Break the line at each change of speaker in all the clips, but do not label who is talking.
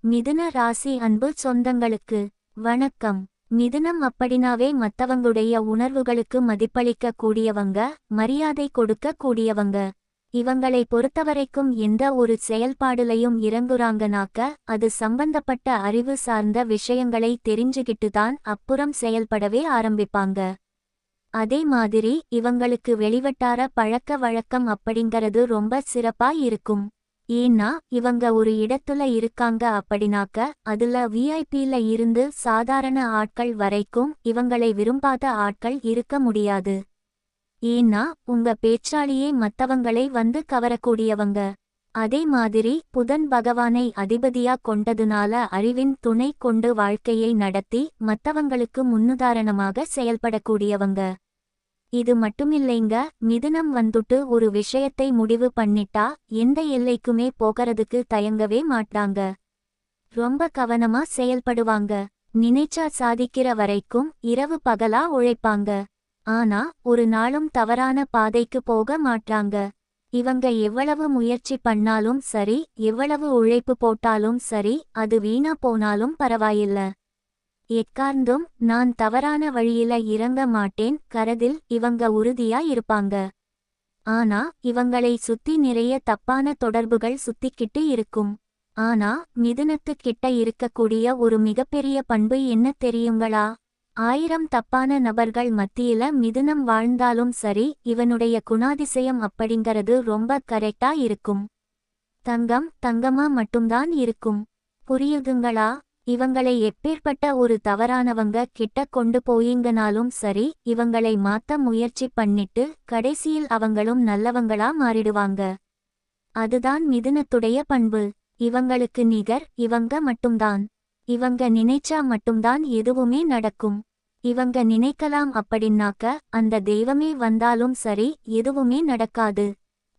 மிதுன ராசி அன்பு சொந்தங்களுக்கு வணக்கம். மிதுனம் அப்படினாவே மத்தவங்களுடைய உணர்வுகளுக்கு மதிப்பளிக்க கூடியவங்க, மரியாதை கொடுக்க கூடியவங்க. இவங்களை பொறுத்தவரைக்கும் எந்த ஒரு செயல்பாடுலையும் இறங்குறாங்கனாக்க அது சம்பந்தப்பட்ட அறிவு சார்ந்த விஷயங்களை தெரிஞ்சுகிட்டுதான் அப்புறம் செயல்படவே ஆரம்பிப்பாங்க. அதே மாதிரி இவங்களுக்கு வெளிவட்டார பழக்க வழக்கம் அப்படிங்கிறது ரொம்ப சிறப்பா இருக்கும். ஏன்னா இவங்க ஒரு இடத்துல இருக்காங்க அப்படின்னாக்க அதுல விஐபில இருந்து சாதாரண ஆட்கள் வரைக்கும் இவங்களை விரும்பாத ஆட்கள் இருக்க முடியாது. ஏன்னா உங்க பேச்சாலேயே மத்தவங்களை வந்து கவரக்கூடியவங்க. அதே மாதிரி புதன் பகவானை அதிபதியா கொண்டதுனால அறிவின் துணை கொண்டு வாழ்க்கையை நடத்தி மத்தவங்களுக்கு முன்னுதாரணமாக செயல்படக்கூடியவங்க. இது மட்டுமில்லைங்க, மிதுனம் வந்துட்டு ஒரு விஷயத்தை முடிவு பண்ணிட்டா எந்த எல்லைக்குமே போகிறதுக்கு தயங்கவே மாட்டாங்க. ரொம்ப கவனமா செயல்படுவாங்க. நினைச்சா சாதிக்கிற வரைக்கும் இரவு பகலா உழைப்பாங்க. ஆனா ஒரு நாளும் தவறான பாதைக்கு போக மாட்டாங்க. இவங்க எவ்வளவு முயற்சி பண்ணாலும் சரி, எவ்வளவு உழைப்பு போட்டாலும் சரி, அது வீணா போனாலும் பரவாயில்ல. எக்கார்ந்தும் நான் தவறான வழியில இறங்க மாட்டேன் கரதில் இவங்க உறுதியா இருப்பாங்க. ஆனா இவங்களை சுத்தி நிறைய தப்பான தொடர்புகள் சுத்திக்கிட்டு இருக்கும். ஆனா மிதுனத்துக்கிட்ட இருக்கக்கூடிய ஒரு மிகப்பெரிய பண்பு என்ன தெரியுங்களா? 1000 தப்பான நபர்கள் மத்தியில மிதுனம் வாழ்ந்தாலும் சரி, இவனுடைய குணாதிசயம் அப்படிங்கிறது ரொம்ப கரெக்டா இருக்கும். தங்கம் தங்கமா மட்டும்தான் இருக்கும். புரியுதுங்களா? இவங்களை எப்பேற்பட்ட ஒரு தவறானவங்க கிட்ட கொண்டு போயீங்கனாலும் சரி, இவங்களை மாத்த முயற்சி பண்ணிட்டு கடைசியில் அவங்களும் நல்லவங்களா மாறிடுவாங்க. அதுதான் மிதுனத்துடைய பண்பு. இவங்களுக்கு நிகர் இவங்க மட்டும்தான். இவங்க நினைச்சா மட்டும்தான் எதுவுமே நடக்கும். இவங்க நினைக்கலாம் அப்படின்னாக்க அந்த தெய்வமே வந்தாலும் சரி எதுவுமே நடக்காது.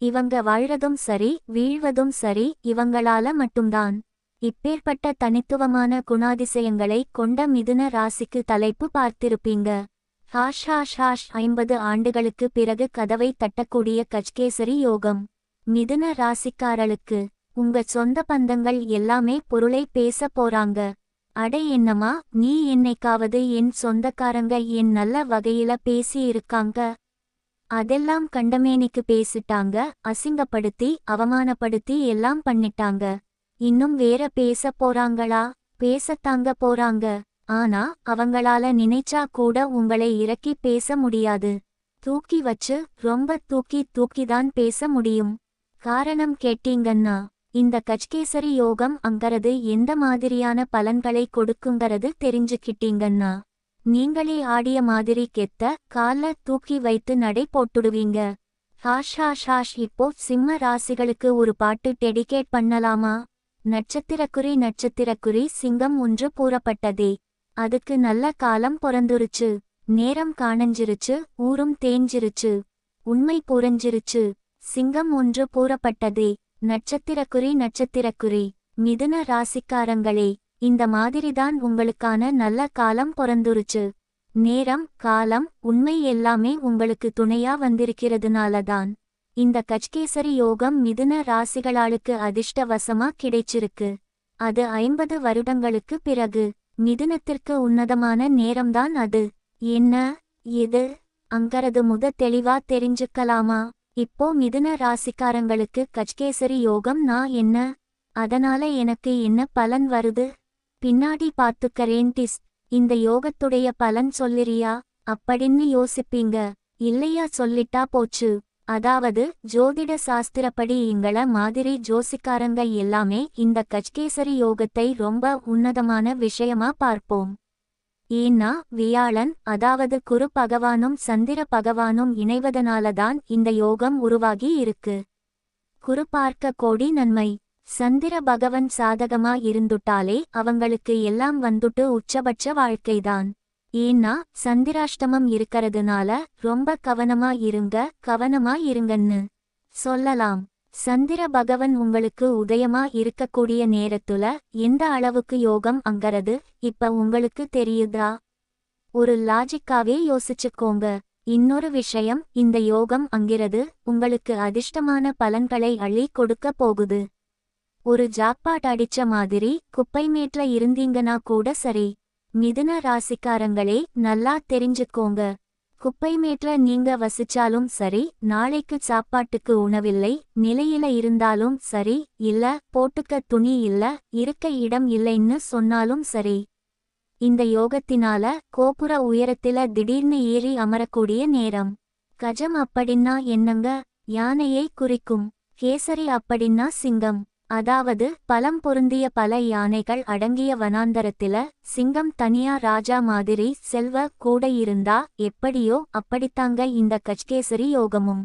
இவங்க வாழ்றதும் சரி வீழ்வதும் சரி இவங்களால மட்டும்தான். இப்பேற்பட்ட தனித்துவமான குணாதிசயங்களை கொண்ட மிதுன ராசிக்கு தலைப்பு பார்த்திருப்பீங்க. ஹாஷ் ஹாஷ் ஹாஷ் 50 ஆண்டுகளுக்கு பிறகு கதவை தட்டக்கூடிய கஜ்கேசரி யோகம். மிதுன ராசிக்காரளுக்கு உங்க சொந்த பந்தங்கள் எல்லாமே பொருளை பேச போறாங்க. அடே என்னம்மா, நீ என்னைக்காவது என் சொந்தக்காரங்க என் நல்ல வகையில பேசி இருக்காங்க? அதெல்லாம் கண்டமேனிக்கு பேசிட்டாங்க, அசிங்கப்படுத்தி அவமானப்படுத்தி எல்லாம் பண்ணிட்டாங்க. இன்னும் வேற பேச போறாங்களா? பேசத்தாங்க போறாங்க. ஆனா அவங்களால நினைச்சா கூட உங்களை இறக்கி பேச முடியாது. தூக்கி வச்சு ரொம்ப தூக்கிதான் பேச முடியும். காரணம் கேட்டீங்கன்னா, இந்த கஜ்கேசரி யோகம் அங்கறது எந்த மாதிரியான பலன்களை கொடுக்குங்கிறது தெரிஞ்சுக்கிட்டீங்கன்னா, நீங்களே ஆடிய மாதிரி கெத்த கால தூக்கி வைத்து நடை போட்டுடுவீங்க. Hash hash hash. இப்போ சிம்ம ராசிகளுக்கு ஒரு பாட்டு டெடிகேட் பண்ணலாமா? நட்சத்திரக்குறி சிங்கம் ஒன்று கூறப்பட்டதே. அதுக்கு நல்ல காலம் பொறந்துருச்சு. நேரம் காணஞ்சிருச்சு, ஊரும் தேஞ்சிருச்சு. உண்மை புரஞ்சிருச்சு. சிங்கம் ஒன்று கூறப்பட்டதே. நட்சத்திரக்குறி. மிதுன ராசிக்காரங்களே, இந்த மாதிரிதான் உங்களுக்கான நல்ல காலம் பொறந்துருச்சு. நேரம் காலம் உண்மை எல்லாமே உங்களுக்கு துணையா வந்திருக்கிறதுனாலதான் இந்த கஜ்கேசரி யோகம் மிதுன ராசிகளாளுக்கு அதிர்ஷ்டவசமா கிடைச்சிருக்கு. அது 50 வருடங்களுக்கு பிறகு. மிதுனத்திற்கு உன்னதமான நேரம்தான் அது. என்ன எது அங்கறது தெளிவா தெரிஞ்சுக்கலாமா? இப்போ மிதுன ராசிக்காரங்களுக்கு கஜ்கேசரி யோகம் என்ன? அதனால எனக்கு என்ன பலன் வருது? பின்னாடி பாத்துக்கறேன் டிஸ். இந்த யோகத்துடைய பலன் சொல்லிறியா அப்படின்னு யோசிப்பீங்க. இல்லையா சொல்லிட்டா போச்சு. அதாவது ஜோதிட சாஸ்திரப்படி இங்கள மாதிரி ஜோசிக்காரங்க எல்லாமே இந்த கஜ்கேசரி யோகத்தை ரொம்ப உன்னதமான விஷயமா பார்ப்போம். ஏன்னா வியாழன் அதாவது குரு பகவானும் சந்திர பகவானும் இணைவதனாலதான் இந்த யோகம் உருவாகி இருக்கு. குரு பார்க்க கோடி நன்மை. சந்திர பகவன் சாதகமா இருந்துட்டாலே அவங்களுக்கு எல்லாம் வந்துட்டு உச்சபட்ச வாழ்க்கைதான். ஏன்னா சந்திராஷ்டமம் இருக்கறதுனால ரொம்ப கவனமா இருங்கன்னு சொல்லலாம். சந்திர பகவன் உங்களுக்கு உதயமா இருக்கக்கூடிய நேரத்துல எந்த அளவுக்கு யோகம் அங்கறது இப்ப உங்களுக்கு தெரியுதா? ஒரு லாஜிக்காவே யோசிச்சுக்கோங்க. இன்னொரு விஷயம், இந்த யோகம் அங்கிறது உங்களுக்கு அதிர்ஷ்டமான பலன்களை அள்ளி கொடுக்க போகுது. ஒரு ஜாக்பாட் அடிச்ச மாதிரி குப்பைமேட்ல இருந்தீங்கன்னா கூட சரி. மிதுன ராசிக்காரங்களே, நல்லா தெரிஞ்சுக்கோங்க. குப்பைமேட்ல நீங்க வசிச்சாலும் சரி, நாளைக்கு சாப்பாட்டுக்கு உணவில்லை நிலையில இருந்தாலும் சரி, இல்ல போட்டுக்க துணி இல்ல, இருக்க இடம் இல்லைன்னு சொன்னாலும் சரி, இந்த யோகத்தினால கோபுர உயரத்தில திடீர்னு ஏறி அமரக்கூடிய நேரம். கஜம் அப்படின்னா என்னங்க? யானையை குறிக்கும். கேசரி அப்படின்னா சிங்கம். அதாவது பலம் பொருந்திய பல யானைகள் அடங்கிய வனாந்தரத்தில சிங்கம் தனியா ராஜா மாதிரி செல்வ கூட இருந்தா எப்படியோ அப்படித்தாங்க இந்த கஜ்கேசரி யோகமும்.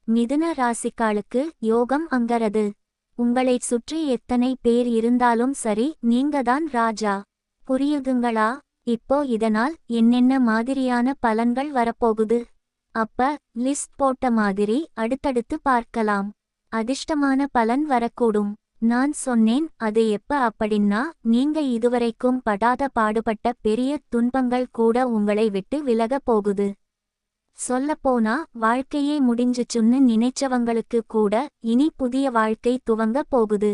மிதுன ராசிக்காளுக்கு யோகம் அங்கறது. உங்களைச் சுற்றி எத்தனை பேர் இருந்தாலும் சரி, நீங்கதான் ராஜா. புரியுதுங்களா? இப்போ இதனால் என்னென்ன மாதிரியான பலன்கள் வரப்போகுது? அப்ப லிஸ்ட் போட்ட மாதிரி அடுத்தடுத்து பார்க்கலாம். அதிர்ஷ்டமான பலன் வரக்கூடும். நான் சொன்னேன் அது எப்ப அப்படின்னா, நீங்க இதுவரைக்கும் படாத பாடுபட்ட பெரிய துன்பங்கள் கூட உங்களை விட்டு விலக போகுது. சொல்லப்போனா வாழ்க்கையே முடிஞ்சுச்சுன்னு நினைச்சவங்களுக்கு கூட இனி புதிய வாழ்க்கை துவங்க போகுது.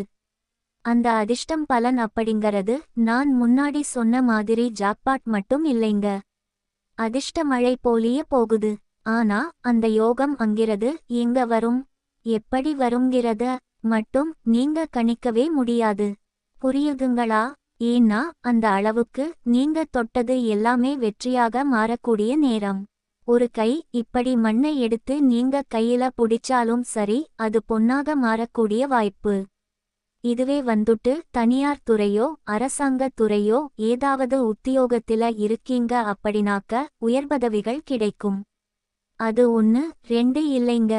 அந்த அதிர்ஷ்டம் பலன் அப்படிங்கறது நான் முன்னாடி சொன்ன மாதிரி ஜாக்பாட் மட்டும் இல்லைங்க. அதிர்ஷ்ட மழை போலிய போகுது. ஆனா அந்த யோகம் அங்கிறது எங்க வரும், எப்படி வருங்கிறத மட்டும் நீங்க கணிக்கவே முடியாது. புரியுதுங்களா? ஏன்னா அந்த அளவுக்கு நீங்க தொட்டது எல்லாமே வெற்றியாக மாறக்கூடிய நேரம். ஒரு கை இப்படி மண்ணை எடுத்து நீங்க கையில புடிச்சாலும் சரி, அது பொன்னாக மாறக்கூடிய வாய்ப்பு. இதுவே வந்துட்டு தனியார் துறையோ அரசாங்க துறையோ ஏதாவது உத்தியோகத்தில இருக்கீங்க அப்படின்னாக்க உயர்பதவிகள் கிடைக்கும். அது 1, 2 இல்லைங்க,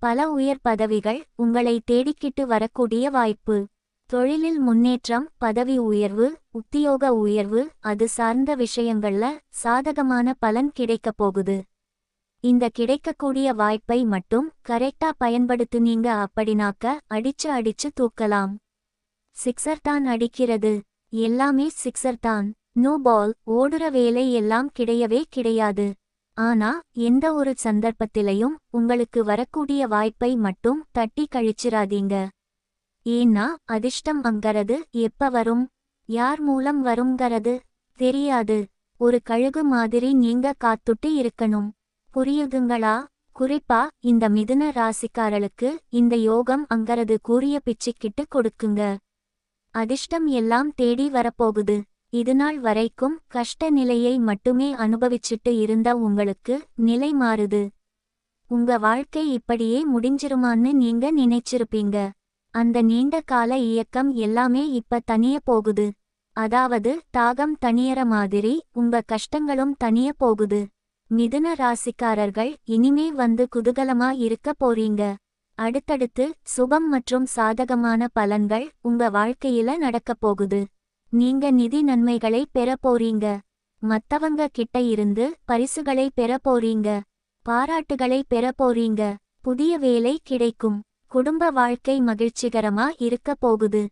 பல உயர் பதவிகள் உங்களை தேடிக்கிட்டு வரக்கூடிய வாய்ப்பு. தொழிலில் முன்னேற்றம், பதவி உயர்வு, உத்தியோக உயர்வு, அது சார்ந்த விஷயங்கள்ல சாதகமான பலன் கிடைக்கப் போகுது. இந்த கிடைக்கக்கூடிய வாய்ப்பை மட்டும் கரெக்டா பயன்படுத்துனீங்க அப்படின்னாக்க அடிச்சு தூக்கலாம். சிக்ஸர் தான் அடிக்கிறது. எல்லாமே சிக்ஸர் தான். No ball. ஓடுற வேலை எல்லாம் கிடையவே கிடையாது. ஆனா எந்த ஒரு சந்தர்ப்பத்திலையும் உங்களுக்கு வரக்கூடிய வாய்ப்பை மட்டும் தட்டி கழிச்சிராதீங்க. ஏன்னா அதிர்ஷ்டம் அங்கறது எப்ப வரும், யார் மூலம் வருங்கிறது தெரியாது. ஒரு கழுகு மாதிரி நீங்க காத்துட்டு இருக்கணும். புரியுதுங்களா? குறிப்பா இந்த மிதுன ராசிக்காரளுக்கு இந்த யோகம் அங்கறது கூறிய பிச்சுக்கிட்டு கொடுக்குங்க. அதிர்ஷ்டம் எல்லாம் தேடி வரப்போகுது. இதுநாள் வரைக்கும் கஷ்ட நிலையை மட்டுமே அனுபவிச்சிட்டு இருந்த உங்களுக்கு நிலை மாறுது. உங்க வாழ்க்கை இப்படியே முடிஞ்சிருமான்னு நீங்க நினைச்சிருப்பீங்க. அந்த நீண்ட கால இயக்கம் எல்லாமே இப்ப தனிய போகுது. அதாவது தாகம் தனியற மாதிரி உங்க கஷ்டங்களும் தனிய போகுது. மிதுன ராசிக்காரர்கள் இனிமே வந்து குதூகலமா இருக்க போறீங்க. அடுத்தடுத்து சுபம் மற்றும் சாதகமான பலன்கள் உங்க வாழ்க்கையில நடக்கப் போகுது. நீங்க நிதி நன்மைகளை பெற போறீங்க. மத்தவங்க கிட்ட இருந்து பரிசுகளை பெற போறீங்க. பாராட்டுகளை பெற போறீங்க. புதிய வேலை கிடைக்கும். குடும்ப வாழ்க்கை மகிழ்ச்சிகரமா இருக்க போகுது.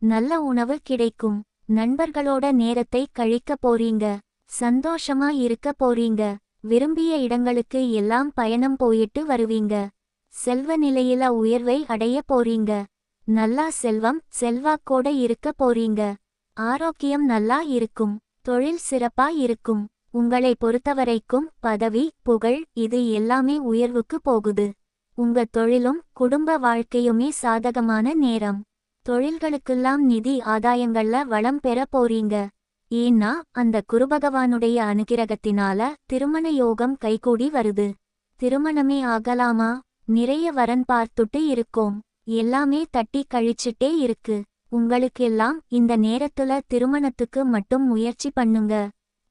நல்ல உணவு கிடைக்கும். நண்பர்களோட நேரத்தை கழிக்க போறீங்க. சந்தோஷமா இருக்க போறீங்க. விரும்பிய இடங்களுக்கு எல்லாம் பயணம் போயிட்டு வருவீங்க. செல்வ நிலையில உயர்வை அடைய போறீங்க. நல்லா செல்வம் செல்வாக்கோட இருக்க போறீங்க. ஆரோக்கியம் நல்லா இருக்கும். தொழில் சிறப்பா இருக்கும். உங்களை பொறுத்தவரைக்கும் பதவி புகழ் இது எல்லாமே உயர்வுக்கு போகுது. உங்க தொழிலும் குடும்ப வாழ்க்கையுமே சாதகமான நேரம். தொழில்களுக்கெல்லாம் நிதி ஆதாயங்கள்ல வளம் பெற போறீங்க. ஏன்னா அந்த குருபகவானுடைய அனுகிரகத்தினால திருமண யோகம் கைகூடி வருது. திருமணமே ஆகலாமா? நிறைய வரன் பார்த்துட்டு இருக்கோம். எல்லாமே தட்டி கழிச்சிட்டே இருக்கு. உங்களுக்கெல்லாம் இந்த நேரத்துல திருமணத்துக்கு மட்டும் முயற்சி பண்ணுங்க.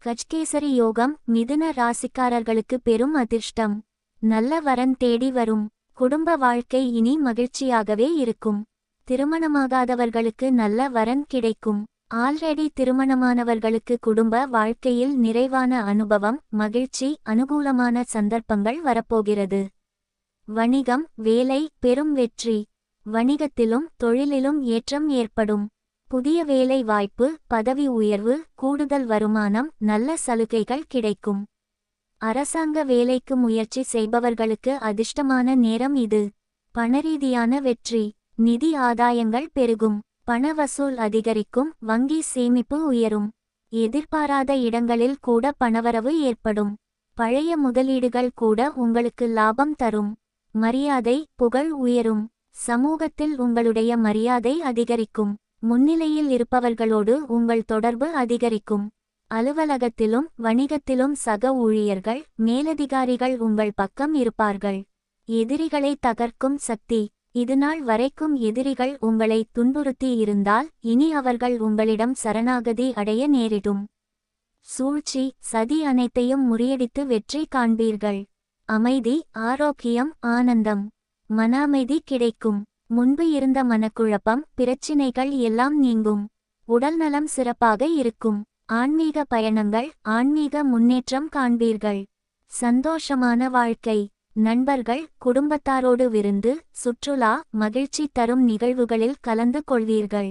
கஜ்கேசரி யோகம் மிதுன ராசிக்காரர்களுக்கு பெரும் அதிர்ஷ்டம். நல்ல வரன் தேடி வரும். குடும்ப வாழ்க்கை இனி மகிழ்ச்சியாகவே இருக்கும். திருமணமாகாதவர்களுக்கு நல்ல வரன் கிடைக்கும். ஆல்ரெடி திருமணமானவர்களுக்கு குடும்ப வாழ்க்கையில் நிறைவான அனுபவம், மகிழ்ச்சி, அனுகூலமான சந்தர்ப்பங்கள் வரப்போகிறது. வணிகம், வேலை, பெரும் வெற்றி. வணிகத்திலும் தொழிலிலும் ஏற்றம் ஏற்படும். புதிய வேலை வாய்ப்பு, பதவி உயர்வு, கூடுதல் வருமானம், நல்ல சலுகைகள் கிடைக்கும். அரசாங்க வேலைக்கு முயற்சி செய்பவர்களுக்கு அதிர்ஷ்டமான நேரம் இது. பணரீதியான வெற்றி. நிதி ஆதாயங்கள் பெருகும். பண வசூல் அதிகரிக்கும். வங்கி சேமிப்பு உயரும். எதிர்பாராத இடங்களில் கூட பணவரவு ஏற்படும். பழைய முதலீடுகள் கூட உங்களுக்கு லாபம் தரும். மரியாதை புகழ் உயரும். சமூகத்தில் உங்களுடைய மரியாதை அதிகரிக்கும். முன்னிலையில் இருப்பவர்களோடு உங்கள் தொடர்பு அதிகரிக்கும். அலுவலகத்திலும் வணிகத்திலும் சக ஊழியர்கள் மேலதிகாரிகள் உங்கள் பக்கம் இருப்பார்கள். எதிரிகளை தகர்க்கும் சக்தி. இதுநாள் வரைக்கும் எதிரிகள் உங்களை துன்புறுத்தி இருந்தால் இனி அவர்கள் உங்களிடம் சரணாகதி அடைய நேரிடும். சூழ்ச்சி சதி அனைத்தையும் முறியடித்து வெற்றி காண்பீர்கள். அமைதி ஆரோக்கியம் ஆனந்தம். மன அமைதி கிடைக்கும். முன்பு இருந்த மனக்குழப்பம் பிரச்சினைகள் எல்லாம் நீங்கும். உடல்நலம் சிறப்பாக இருக்கும். ஆன்மீக பயணங்கள் ஆன்மீக முன்னேற்றம் காண்பீர்கள். சந்தோஷமான வாழ்க்கை. நண்பர்கள் குடும்பத்தாரோடு விருந்து சுற்றுலா மகிழ்ச்சி தரும் நிகழ்வுகளில் கலந்து கொள்வீர்கள்.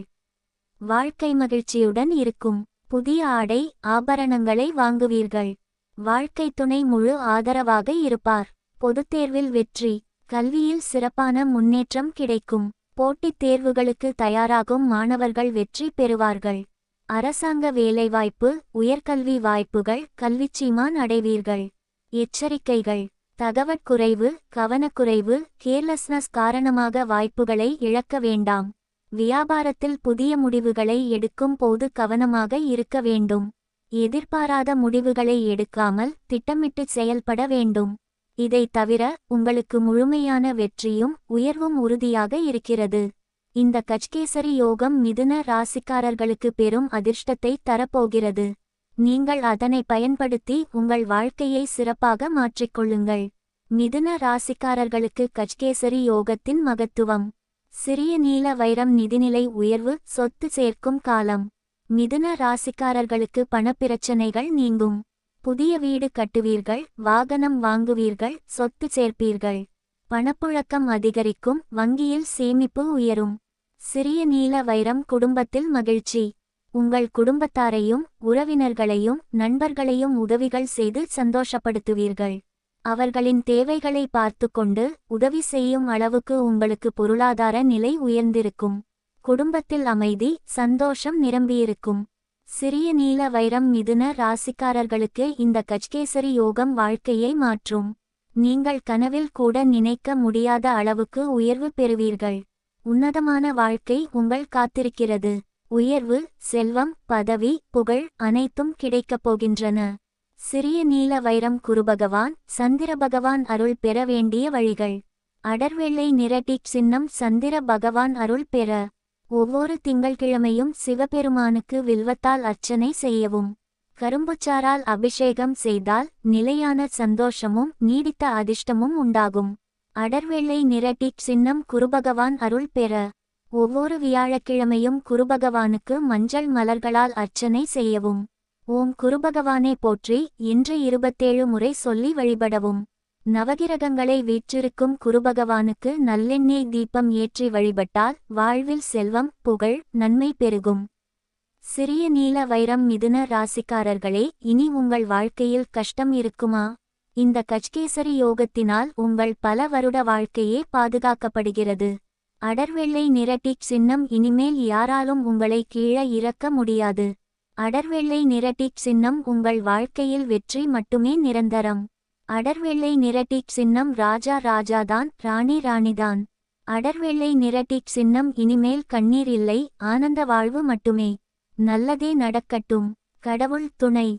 வாழ்க்கை மகிழ்ச்சியுடன் இருக்கும். புதிய ஆடை ஆபரணங்களை வாங்குவீர்கள். வாழ்க்கை துணை முழு ஆதரவாக இருப்பார். பொதுத் தேர்வில் வெற்றி. கல்வியில் சிறப்பான முன்னேற்றம் கிடைக்கும். போட்டித் தேர்வுகளுக்கு தயாராகும் மாணவர்கள் வெற்றி பெறுவார்கள். அரசாங்க வேலைவாய்ப்பு உயர்கல்வி வாய்ப்புகள் கல்விச்சீமான் அடைவீர்கள். எச்சரிக்கைகள். தகவற்குறைவு கவனக்குறைவு கேர்லெஸ்னஸ் காரணமாக வாய்ப்புகளை இழக்க வேண்டாம். வியாபாரத்தில் புதிய முடிவுகளை எடுக்கும் போது கவனமாக இருக்க வேண்டும். எதிர்பாராத முடிவுகளை எடுக்காமல் திட்டமிட்டு செயல்பட வேண்டும். இதை தவிர உங்களுக்கு முழுமையான வெற்றியும் உயர்வும் உறுதியாக இருக்கிறது. இந்த கஜ்கேசரி யோகம் மிதுன ராசிக்காரர்களுக்கு பெரும் அதிர்ஷ்டத்தை தரப்போகிறது. நீங்கள் அதனை பயன்படுத்தி உங்கள் வாழ்க்கையை சிறப்பாக மாற்றிக்கொள்ளுங்கள். மிதுன ராசிக்காரர்களுக்கு கஜ்கேசரி யோகத்தின் மகத்துவம். சிறிய நீல வைரம் நிதிநிலை உயர்வு சொத்து சேர்க்கும் காலம். மிதுன ராசிக்காரர்களுக்கு பணப்பிரச்சனைகள் நீங்கும். புதிய வீடு கட்டுவீர்கள் வாகனம் வாங்குவீர்கள் சொத்து சேர்ப்பீர்கள். பணப்புழக்கம் அதிகரிக்கும். வங்கியில் சேமிப்பு உயரும். சிறிய நீல வைரம் குடும்பத்தில் மகிழ்ச்சி. உங்கள் குடும்பத்தாரையும் உறவினர்களையும் நண்பர்களையும் உதவிகள் செய்து சந்தோஷப்படுத்துவீர்கள். அவர்களின் தேவைகளை பார்த்து கொண்டு உதவி செய்யும் அளவுக்கு உங்களுக்கு பொருளாதார நிலை உயர்ந்திருக்கும். குடும்பத்தில் அமைதி சந்தோஷம் நிரம்பியிருக்கும். சிறிய நீல வைரம் மிதுன ராசிக்காரர்களுக்கு இந்த கஜ்கேசரி யோகம் வாழ்க்கையை மாற்றும். நீங்கள் கனவில் கூட நினைக்க முடியாத அளவுக்கு உயர்வு பெறுவீர்கள். உன்னதமான வாழ்க்கை உங்கள் காத்திருக்கிறது. உயர்வு செல்வம் பதவி புகழ் அனைத்தும் கிடைக்கப் போகின்றன. சிறிய நீல வைரம் குருபகவான் சந்திர பகவான் அருள் பெற வேண்டிய வழிகள். அடர்வெள்ளை நிற டிக் சின்னம் சந்திர பகவான் அருள் பெற ஒவ்வொரு திங்கள்கிழமையும் சிவபெருமானுக்கு வில்வத்தால் அர்ச்சனை செய்யவும். கரும்புச்சாரால் அபிஷேகம் செய்தால் நிலையான சந்தோஷமும் நீடித்த அதிர்ஷ்டமும் உண்டாகும். அடர்வெள்ளை நிற டிக் சின்னம் குருபகவான் அருள் பெற ஒவ்வொரு வியாழக்கிழமையும் குருபகவானுக்கு மஞ்சள் மலர்களால் அர்ச்சனை செய்யவும். ஓம் குருபகவானே போற்றி இன்று 27 முறை சொல்லி வழிபடவும். நவகிரகங்களை வீற்றிருக்கும் குருபகவானுக்கு நல்லெண்ணெய் தீபம் ஏற்றி வழிபட்டால் வாழ்வில் செல்வம் புகழ் நன்மை பெருகும். சிறிய நீல வைரம் மிதுன ராசிக்காரர்களே இனி உங்கள் வாழ்க்கையில் கஷ்டம் இருக்குமா? இந்த கஜ்கேசரி யோகத்தினால் உங்கள் பல வருட வாழ்க்கையே பாதுகாக்கப்படுகிறது. அடர்வெள்ளை நிற டிக் சின்னம் இனிமேல் யாராலும் உங்களை கீழே இறக்க முடியாது. அடர்வெள்ளை நிற டிக் சின்னம் உங்கள் வாழ்க்கையில் வெற்றி மட்டுமே நிரந்தரம். அடர்வெள்ளை நிற டிக் சின்னம் ராஜா ராஜாதான் ராணி ராணிதான். அடர்வெள்ளை நிற டிக் சின்னம் இனிமேல் கண்ணீர் இல்லை ஆனந்த வாழ்வு மட்டுமே. நல்லதே நடக்கட்டும். கடவுள் துணை.